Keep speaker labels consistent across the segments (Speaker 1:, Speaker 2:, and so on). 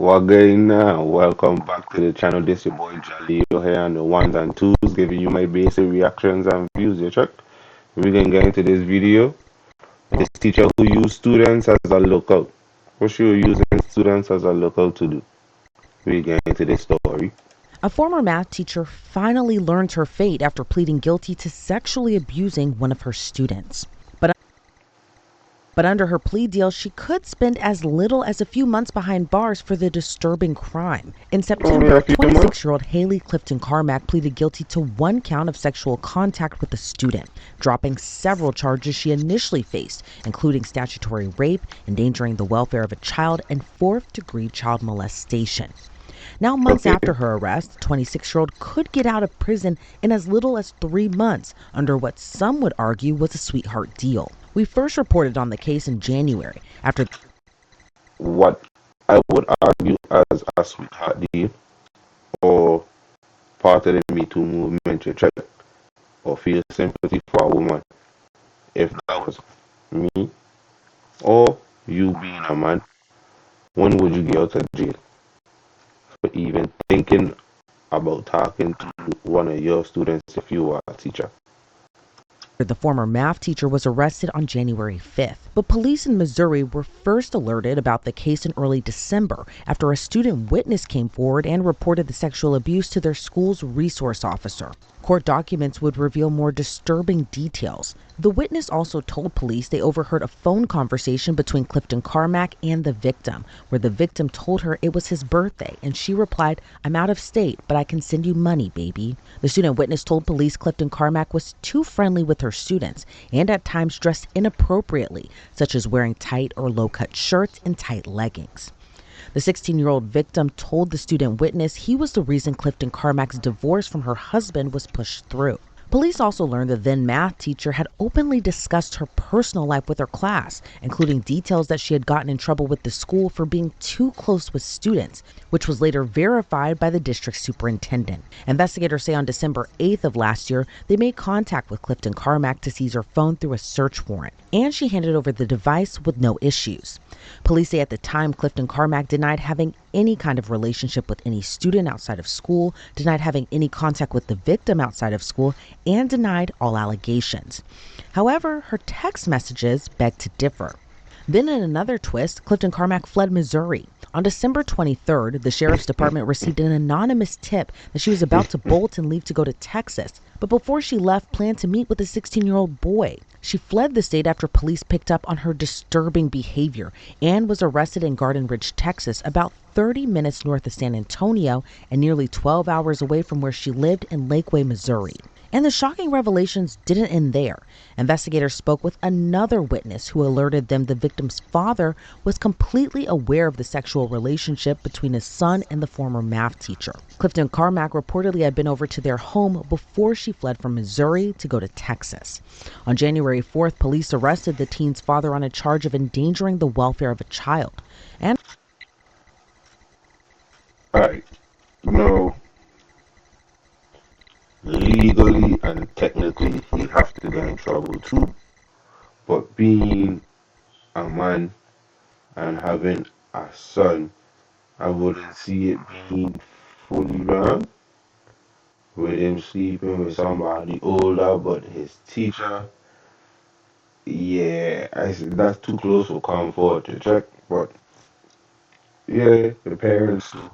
Speaker 1: Again, welcome back to the channel. This your boy Jolly here on the ones and twos, giving you my basic reactions and views. You check. We're gonna get into this video. This teacher who used students as a lookout. What she was using students as a lookout to do? We get into this story.
Speaker 2: A former math teacher finally learned her fate after pleading guilty to sexually abusing one of her students. But under her plea deal, she could spend as little as a few months behind bars for the disturbing crime. In September, 26-year-old Hailey Clifton-Carmack pleaded guilty to one count of sexual contact with a student, dropping several charges she initially faced, including statutory rape, endangering the welfare of a child, and fourth-degree child molestation. Now, months after her arrest, the 26-year-old could get out of prison in as little as 3 months under what some would argue was a sweetheart deal. We first reported on the case in January after
Speaker 1: what I would argue as a sweetheart deal or part of the Me Too movement, you check, or feel sympathy for a woman. If that was me or you being a man, when would you get out of jail for even thinking about talking to one of your students if you were a teacher?
Speaker 2: The former math teacher was arrested on January 5th, but police in Missouri were first alerted about the case in early December after a student witness came forward and reported the sexual abuse to their school's resource officer. Court documents would reveal more disturbing details. The witness also told police they overheard a phone conversation between Clifton-Carmack and the victim, where the victim told her it was his birthday, and she replied, "I'm out of state, but I can send you money, baby." The student witness told police Clifton-Carmack was too friendly with her students and at times dressed inappropriately, such as wearing tight or low-cut shirts and tight leggings. The 16-year-old victim told the student witness he was the reason Clifton-Carmack's divorce from her husband was pushed through. Police also learned the then math teacher had openly discussed her personal life with her class, including details that she had gotten in trouble with the school for being too close with students, which was later verified by the district superintendent. Investigators say on December 8th of last year, they made contact with Clifton-Carmack to seize her phone through a search warrant, and she handed over the device with no issues. Police say at the time, Clifton-Carmack denied having any kind of relationship with any student outside of school, denied having any contact with the victim outside of school, and denied all allegations. However, her text messages beg to differ. Then in another twist, Clifton-Carmack fled Missouri. On December 23rd, the sheriff's department received an anonymous tip that she was about to bolt and leave to go to Texas, but before she left, planned to meet with a 16-year-old boy. She fled the state after police picked up on her disturbing behavior and was arrested in Garden Ridge, Texas, about 30 minutes north of San Antonio and nearly 12 hours away from where she lived in Lakeway, Missouri. And the shocking revelations didn't end there. Investigators spoke with another witness who alerted them the victim's father was completely aware of the sexual relationship between his son and the former math teacher. Clifton-Carmack reportedly had been over to their home before she fled from Missouri to go to Texas. On January 4th, police arrested the teen's father on a charge of endangering the welfare of a child. And
Speaker 1: Alright, no. Legally and technically he have to get in trouble too, but being a man and having a son, I wouldn't see it being fully wrong with him sleeping with somebody older but his teacher. Yeah, that's too close for comfort to check, but yeah, the parents do.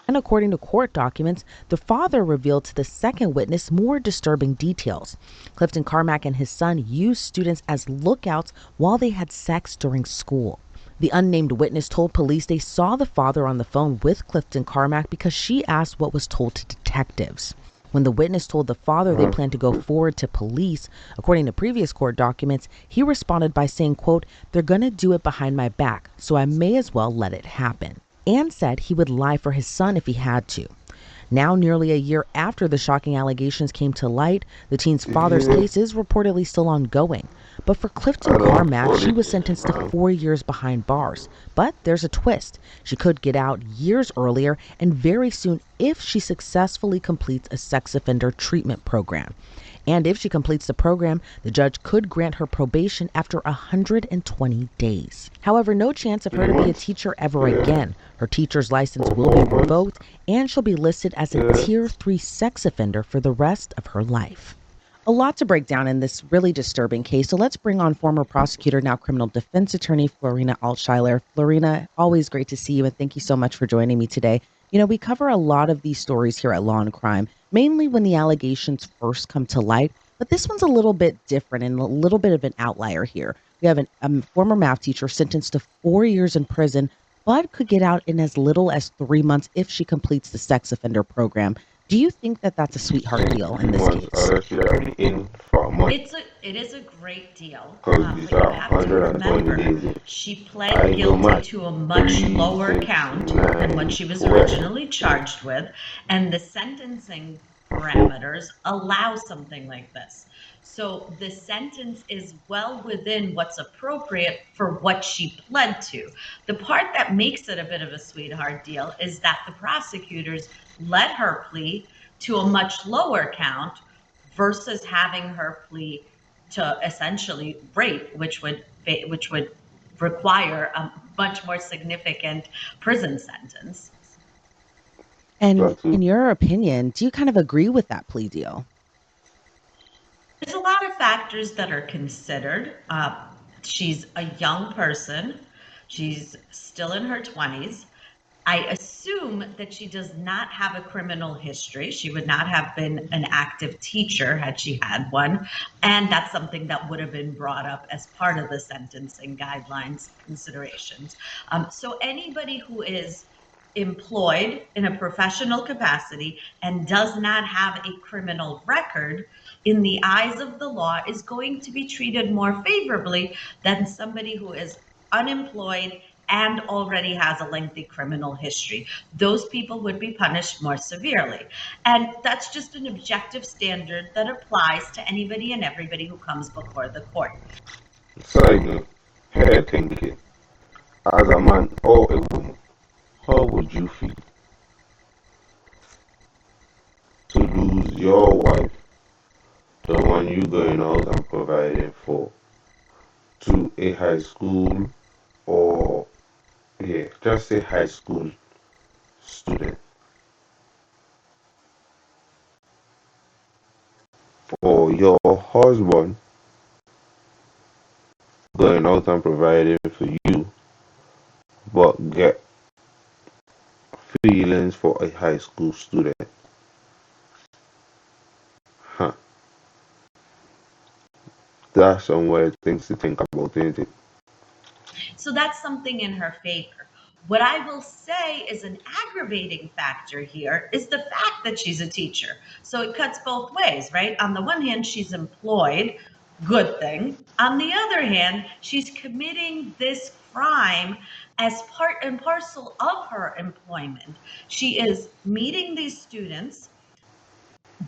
Speaker 2: And according to court documents, the father revealed to the second witness more disturbing details. Clifton-Carmack and his son used students as lookouts while they had sex during school. The unnamed witness told police they saw the father on the phone with Clifton-Carmack because she asked what was told to detectives. When the witness told the father they planned to go forward to police, according to previous court documents, he responded by saying, quote, "They're gonna do it behind my back, so I may as well let it happen," and said he would lie for his son if he had to. Now, nearly a year after the shocking allegations came to light, the teen's father's case is reportedly still ongoing. But for Clifton-Carmack, she was sentenced to 4 years behind bars. But there's a twist. She could get out years earlier and very soon if she successfully completes a sex offender treatment program. And if she completes the program, the judge could grant her probation after 120 days. However, no chance of her to be a teacher ever again. Her teacher's license will be revoked, and she'll be listed as a Tier 3 sex offender for the rest of her life. A lot to break down in this really disturbing case, so let's bring on former prosecutor, now criminal defense attorney, Florina Altschuyler. Florina, always great to see you, and thank you so much for joining me today. You know, we cover a lot of these stories here at Law and Crime, mainly when the allegations first come to light, but this one's a little bit different and a little bit of an outlier here. We have a former math teacher sentenced to 4 years in prison, but could get out in as little as 3 months if she completes the sex offender program. Do you think that that's a sweetheart deal in this case?
Speaker 3: It is a great deal.
Speaker 1: Because these
Speaker 3: But you
Speaker 1: are
Speaker 3: have to
Speaker 1: 120
Speaker 3: remember,
Speaker 1: days.
Speaker 3: she pled guilty to a much lower count than what she was originally charged with, and the sentencing parameters allow something like this. So the sentence is well within what's appropriate for what she pled to. The part that makes it a bit of a sweetheart deal is that the prosecutors let her plea to a much lower count versus having her plea to essentially rape, which would require a much more significant prison sentence.
Speaker 2: And in your opinion, do you kind of agree with that plea deal?
Speaker 3: There's a lot of factors that are considered. She's a young person. She's still in her 20s. I assume that she does not have a criminal history. She would not have been an active teacher had she had one. And that's something that would have been brought up as part of the sentencing guidelines considerations. So anybody who is employed in a professional capacity and does not have a criminal record in the eyes of the law is going to be treated more favorably than somebody who is unemployed and already has a lengthy criminal history. Those people would be punished more severely. And that's just an objective standard that applies to anybody and everybody who comes before the court.
Speaker 1: Side note, hair thinking. As a man or a woman, how would you feel to lose your wife, the one you going out and providing for, to a high school or, yeah, just a high school student? Or your husband going out and providing for you, but get feelings for a high school student? Huh. That's some weird things to think about, isn't it?
Speaker 3: So that's something in her favor. What I will say is an aggravating factor here is the fact that she's a teacher. So it cuts both ways, right? On the one hand, she's employed, good thing. On the other hand, she's committing this crime as part and parcel of her employment. She is meeting these students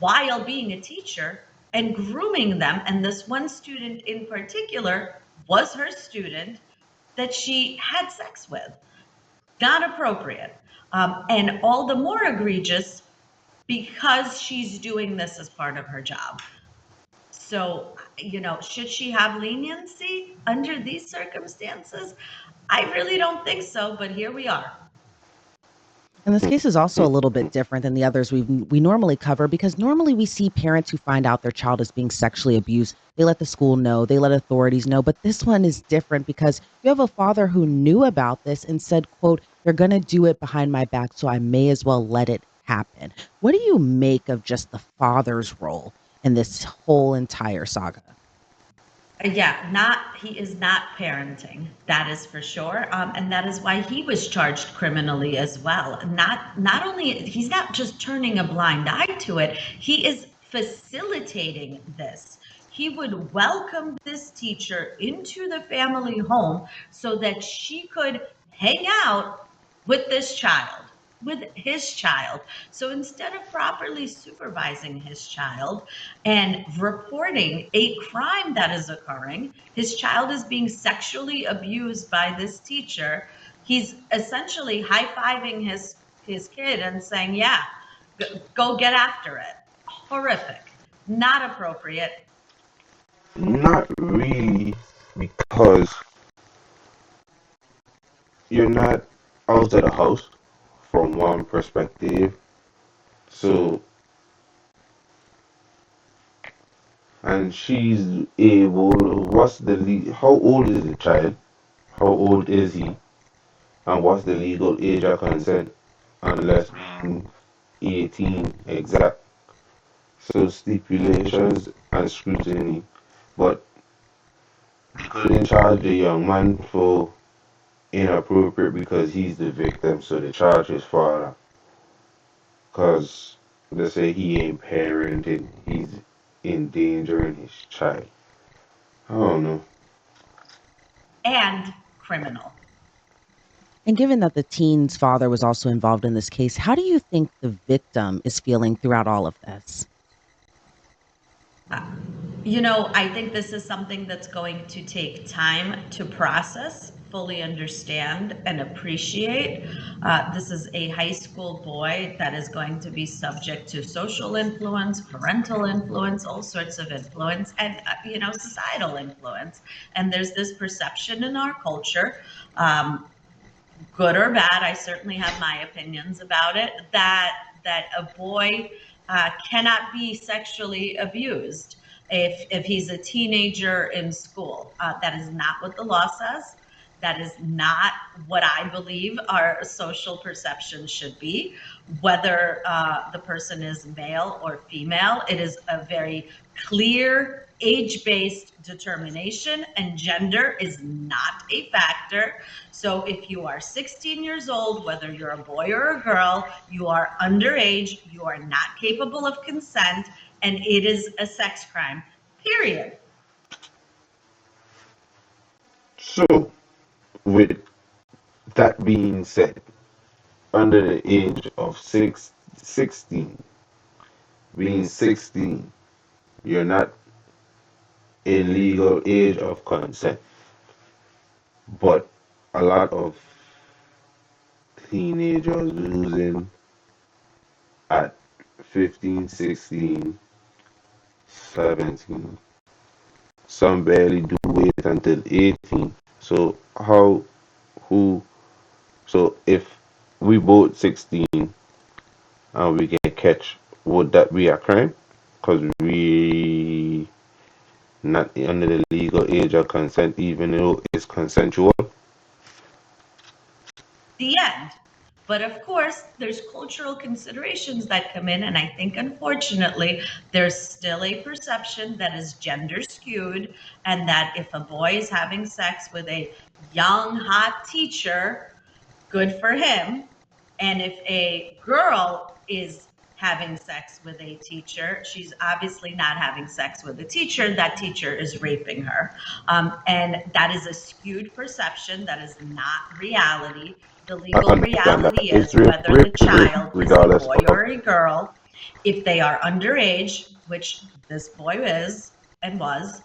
Speaker 3: while being a teacher and grooming them. And this one student in particular was her student that she had sex with. Not appropriate. And all the more egregious because she's doing this as part of her job. So, should she have leniency under these circumstances? I really don't think so, but here we are.
Speaker 2: And this case is also a little bit different than the others we normally cover because normally we see parents who find out their child is being sexually abused. They let the school know, they let authorities know, but this one is different because you have a father who knew about this and said, quote, "They're going to do it behind my back, so I may as well let it happen." What do you make of just the father's role in this whole entire saga?
Speaker 3: Yeah, he is not parenting. That is for sure, and that is why he was charged criminally as well. Not only he's not just turning a blind eye to it, he is facilitating this. He would welcome this teacher into the family home so that she could hang out with this child, with his child. So instead of properly supervising his child and reporting a crime that is occurring, his child is being sexually abused by this teacher. He's essentially high-fiving his kid and saying, "Yeah, go get after it." Horrific. not appropriate?
Speaker 1: Not really, because you're not out of the house from one perspective. So, and she's able, how old is the child? How old is he? And what's the legal age of consent? Unless being 18 exact. So stipulations and scrutiny. But they couldn't charge the young man for inappropriate because he's the victim. So the charge is for because they say he ain't parenting, he's endangering his child. I don't know.
Speaker 3: And criminal.
Speaker 2: And given that the teen's father was also involved in this case, how do you think the victim is feeling throughout all of this?
Speaker 3: I think this is something that's going to take time to process, fully understand, and appreciate. This is a high school boy that is going to be subject to social influence, parental influence, all sorts of influence, and, societal influence. And there's this perception in our culture, good or bad, I certainly have my opinions about it, that a boy cannot be sexually abused if he's a teenager in school. That is not what the law says. That is not what I believe our social perception should be. Whether the person is male or female, it is a very clear age-based determination, and gender is not a factor. So if you are 16 years old, whether you're a boy or a girl, you are underage, you are not capable of consent, and it is a sex crime, period.
Speaker 1: So, with that being said, under the age of 16, being 16, you're not in legal age of consent. But a lot of teenagers losing at 15, 16, 17. Some barely do wait until 18. So who, so if we both 16 and we get catch, would that be a crime? Because we not under the legal age of consent, even though it's consensual.
Speaker 3: The end. But of course, there's cultural considerations that come in, and I think unfortunately, there's still a perception that is gender skewed, and that if a boy is having sex with a young, hot teacher, good for him. And if a girl is having sex with a teacher, she's obviously not having sex with a teacher. That teacher is raping her. And that is a skewed perception. That is not reality. The
Speaker 1: I
Speaker 3: legal
Speaker 1: understand that.
Speaker 3: reality
Speaker 1: It's
Speaker 3: is whether the
Speaker 1: rape is rape,
Speaker 3: child is a
Speaker 1: regardless
Speaker 3: boy
Speaker 1: of.
Speaker 3: or a girl, if they are underage, which this boy is and was,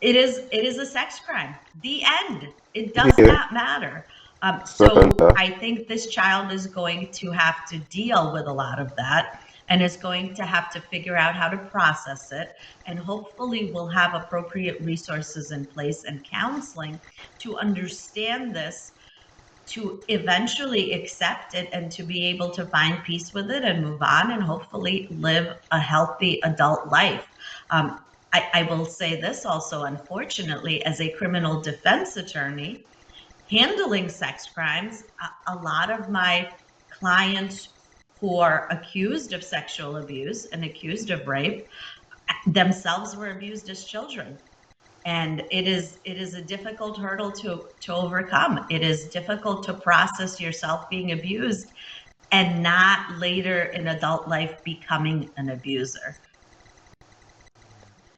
Speaker 3: it is a sex crime. The end. It does
Speaker 1: Yeah,
Speaker 3: not matter.
Speaker 1: second
Speaker 3: So
Speaker 1: that.
Speaker 3: I think this child is going to have to deal with a lot of that, and is going to have to figure out how to process it. And hopefully we'll have appropriate resources in place and counseling to understand this, to eventually accept it, and to be able to find peace with it and move on and hopefully live a healthy adult life. I will say this also, unfortunately, as a criminal defense attorney, handling sex crimes, a lot of my clients who are accused of sexual abuse and accused of rape themselves were abused as children. And it is a difficult hurdle to overcome. It is difficult to process yourself being abused and not later in adult life becoming an abuser.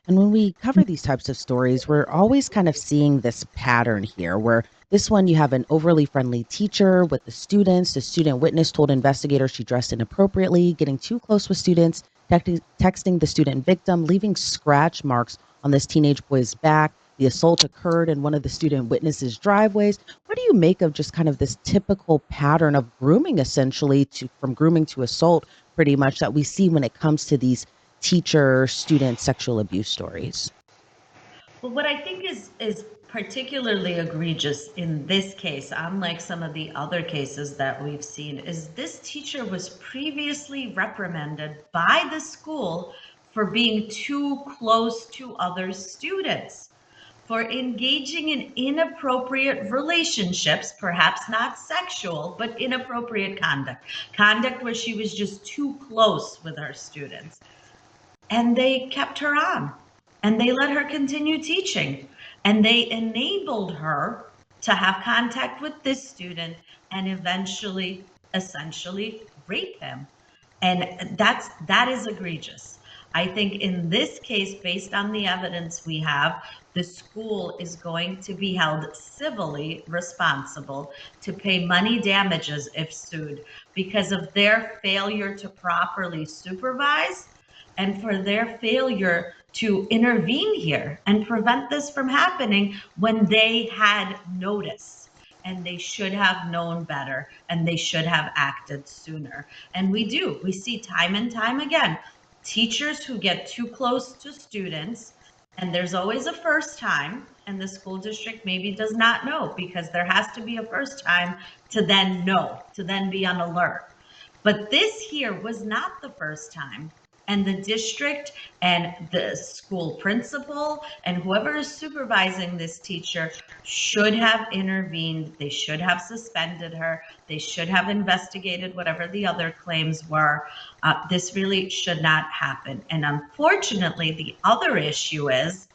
Speaker 2: And when we cover these types of stories, we're always kind of seeing this pattern here where this one you have an overly friendly teacher with the students. The student witness told investigators she dressed inappropriately, getting too close with students, texting the student victim, leaving scratch marks on this teenage boy's back. The assault occurred in one of the student witnesses' driveways. What do you make of just kind of this typical pattern of grooming, essentially, from grooming to assault, pretty much, that we see when it comes to these teacher-student sexual abuse stories?
Speaker 3: Well, what I think is particularly egregious in this case, unlike some of the other cases that we've seen, is this teacher was previously reprimanded by the school for being too close to other students, for engaging in inappropriate relationships, perhaps not sexual, but inappropriate conduct where she was just too close with her students. And they kept her on and they let her continue teaching and they enabled her to have contact with this student and eventually essentially rape him. And that is egregious. I think in this case, based on the evidence we have, the school is going to be held civilly responsible to pay money damages if sued because of their failure to properly supervise and for their failure to intervene here and prevent this from happening when they had notice. And they should have known better and they should have acted sooner. And we see time and time again teachers who get too close to students, and there's always a first time, and the school district maybe does not know because there has to be a first time to then know, to then be on alert. But this here was not the first time. And the district and the school principal and whoever is supervising this teacher should have intervened. They should have suspended her. They should have investigated whatever the other claims were. This really should not happen. And unfortunately, the other issue is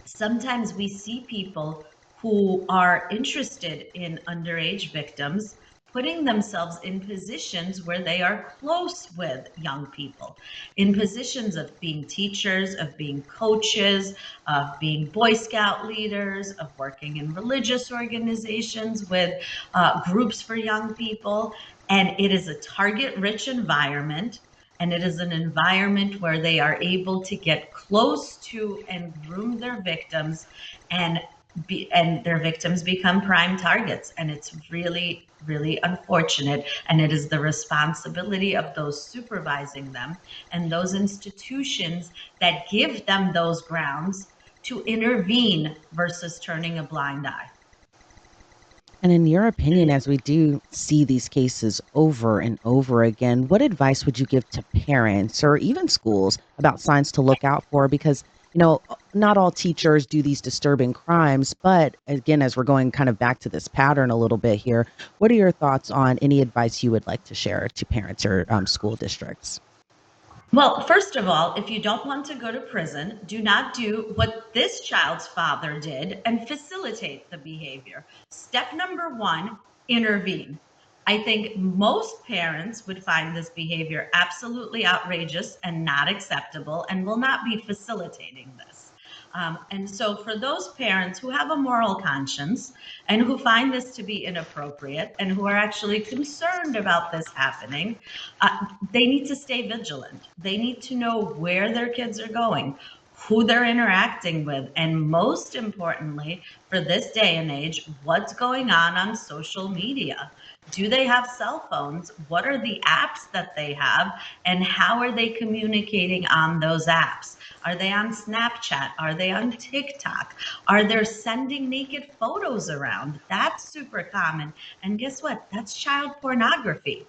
Speaker 3: sometimes we see people who are interested in underage victims putting themselves in positions where they are close with young people, in positions of being teachers, of being coaches, of being Boy Scout leaders, of working in religious organizations with groups for young people. And it is a target-rich environment. And it is an environment where they are able to get close to and groom their victims and their victims become prime targets. And it's really, really unfortunate. And it is the responsibility of those supervising them and those institutions that give them those grounds to intervene versus turning a blind eye.
Speaker 2: And in your opinion, as we do see these cases over and over again, what advice would you give to parents or even schools about signs to look out for? Because, not all teachers do these disturbing crimes, but again, as we're going kind of back to this pattern a little bit here, what are your thoughts on any advice you would like to share to parents or school districts?
Speaker 3: Well, first of all, if you don't want to go to prison, do not do what this child's father did and facilitate the behavior. Step number one, intervene. I think most parents would find this behavior absolutely outrageous and not acceptable and will not be facilitating this. And so for those parents who have a moral conscience and who find this to be inappropriate and who are actually concerned about this happening, they need to stay vigilant. They need to know where their kids are going, who they're interacting with, and most importantly, for this day and age, what's going on social media. Do they have cell phones? What are the apps that they have? And how are they communicating on those apps? Are they on Snapchat? Are they on TikTok? Are they sending naked photos around? That's super common. And guess what? That's child pornography,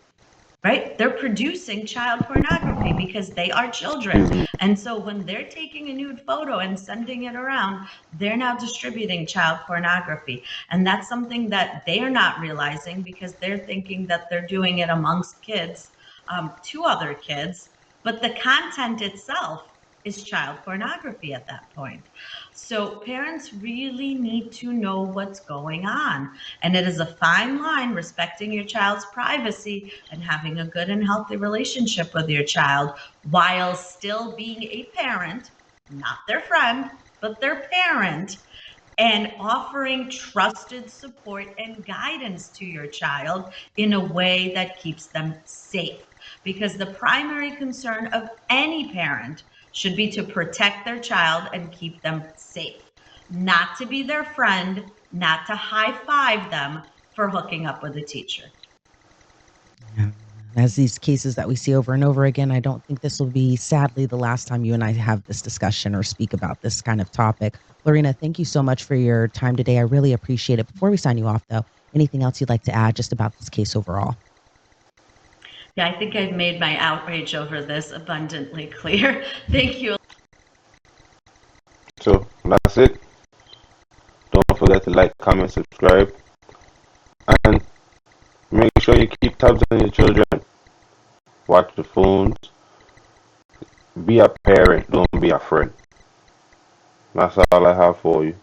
Speaker 3: right? They're producing child pornography because they are children. And so when they're taking a nude photo and sending it around, they're now distributing child pornography. And that's something that they are not realizing because they're thinking that they're doing it amongst kids, to other kids. But the content itself is child pornography at that point. So parents really need to know what's going on. And it is a fine line respecting your child's privacy and having a good and healthy relationship with your child while still being a parent, not their friend, but their parent, and offering trusted support and guidance to your child in a way that keeps them safe. Because the primary concern of any parent should be to protect their child and keep them safe, not to be their friend, not to high five them for hooking up with a teacher.
Speaker 2: as these cases that we see over and over again, I don't think this will be, sadly, the last time you and I have this discussion or speak about this kind of topic. Lorena, thank you so much for your time today. I really appreciate it. Before we sign you off, though, anything else you'd like to add just about this case overall?
Speaker 3: Yeah, I think I've made my outrage over this abundantly clear. Thank you.
Speaker 1: So that's it. Don't forget to like, comment, subscribe, and make sure you keep tabs on your children. Watch the phones. Be a parent, don't be a friend. That's all I have for you.